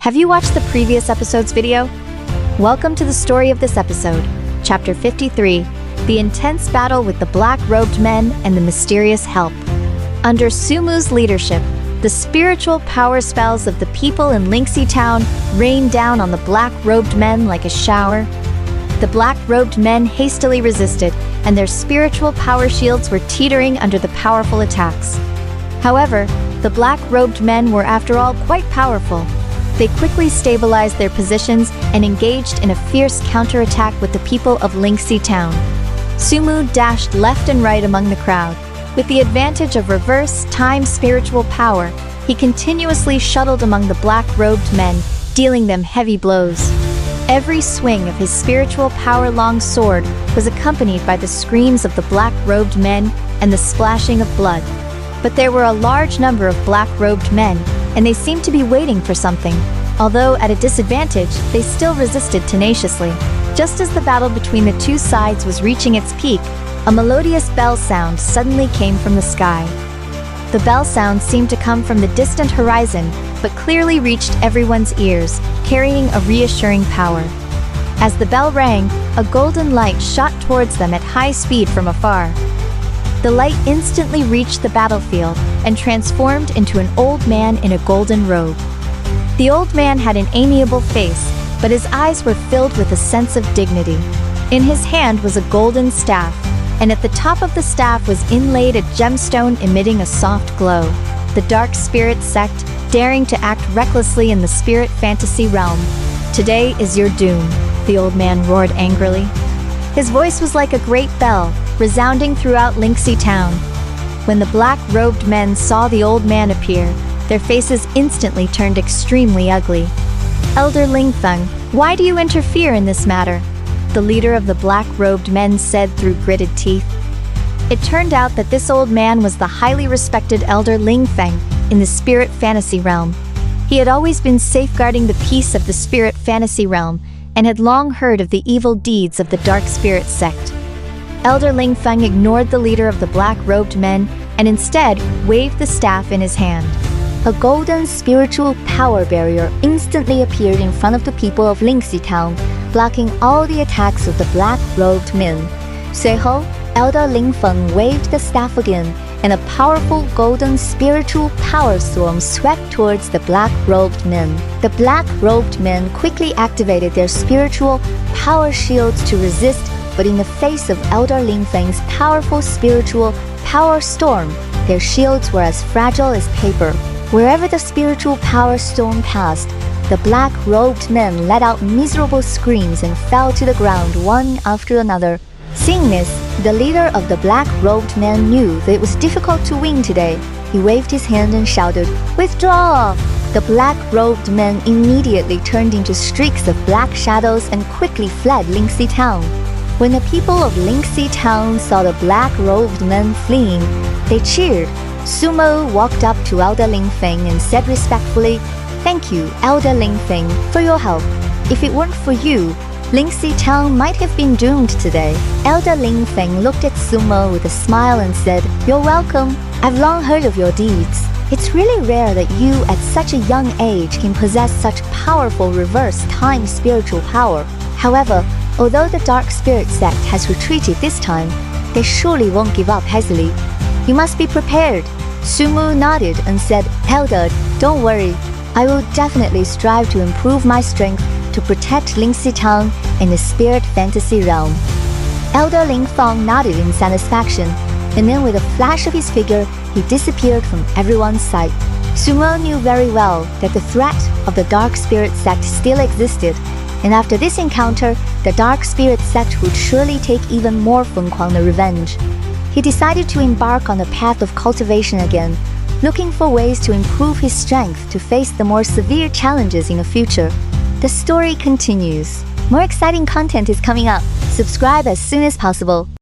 Have you watched the previous episode's video? Welcome to the story of this episode, Chapter 53, The Intense Battle with the Black-Robed Men and the Mysterious Help. Under Sumu's leadership, the spiritual power spells of the people in Lingxi town rained down on the black-robed men like a shower. The black-robed men hastily resisted, and their spiritual power shields were teetering under the powerful attacks. However, the black-robed men were after all quite powerful. They quickly stabilized their positions and engaged in a fierce counterattack with the people of Lingxi town. Sumu dashed left and right among the crowd. With the advantage of reverse time spiritual power, he continuously shuttled among the black-robed men, dealing them heavy blows. Every swing of his spiritual power long sword was accompanied by the screams of the black-robed men and the splashing of blood. But there were a large number of black-robed men, and they seemed to be waiting for something. Although at a disadvantage, they still resisted tenaciously. Just as the battle between the two sides was reaching its peak, a melodious bell sound suddenly came from the sky. The bell sound seemed to come from the distant horizon, but clearly reached everyone's ears, carrying a reassuring power. As the bell rang, a golden light shot towards them at high speed from afar. The light instantly reached the battlefield and transformed into an old man in a golden robe. The old man had an amiable face, but his eyes were filled with a sense of dignity. In his hand was a golden staff, and at the top of the staff was inlaid a gemstone emitting a soft glow. The dark spirit sect, daring to act recklessly in the spirit fantasy realm. "Today is your doom," the old man roared angrily. His voice was like a great bell, resounding throughout Lingxi town. When the black-robed men saw the old man appear, their faces instantly turned extremely ugly. "Elder Lingfeng, why do you interfere in this matter?" the leader of the black-robed men said through gritted teeth. It turned out that this old man was the highly respected Elder Lingfeng in the spirit fantasy realm. He had always been safeguarding the peace of the spirit fantasy realm and had long heard of the evil deeds of the dark spirit sect. Elder Lingfeng ignored the leader of the black-robed men and instead waved the staff in his hand. A golden spiritual power barrier instantly appeared in front of the people of Lingxi town, blocking all the attacks of the black-robed men. 随后, Elder Lingfeng waved the staff again, and a powerful golden spiritual power storm swept towards the black-robed men. The black-robed men quickly activated their spiritual power shields to resist, but in the face of Elder Lingfeng's powerful spiritual power storm, their shields were as fragile as paper. Wherever the spiritual power storm passed, the black-robed men let out miserable screams and fell to the ground one after another. Seeing this, the leader of the black-robed men knew that it was difficult to win today. He waved his hand and shouted, "Withdraw!" The black-robed men immediately turned into streaks of black shadows and quickly fled Lingxi town. When the people of Lingxi town saw the black-robed men fleeing, they cheered. Sumo walked up to Elder Lingfeng and said respectfully, "Thank you, Elder Lingfeng, for your help. If it weren't for you, Lingxi town might have been doomed today." Elder Lingfeng looked at Sumo with a smile and said, "You're welcome. I've long heard of your deeds. It's really rare that you, at such a young age, can possess such powerful reverse time spiritual power. However, although the dark spirit sect has retreated this time, they surely won't give up easily. You must be prepared." Sumu nodded and said, "Elder, don't worry. I will definitely strive to improve my strength to protect Lingxi town in the spirit fantasy realm." Elder Lingfeng nodded in satisfaction, and then with a flash of his figure, he disappeared from everyone's sight. Sumo knew very well that the threat of the dark spirit sect still existed, and after this encounter, the dark spirit sect would surely take even more Feng Kuang revenge. He decided to embark on the path of cultivation again, looking for ways to improve his strength to face the more severe challenges in the future. The story continues. More exciting content is coming up. Subscribe as soon as possible.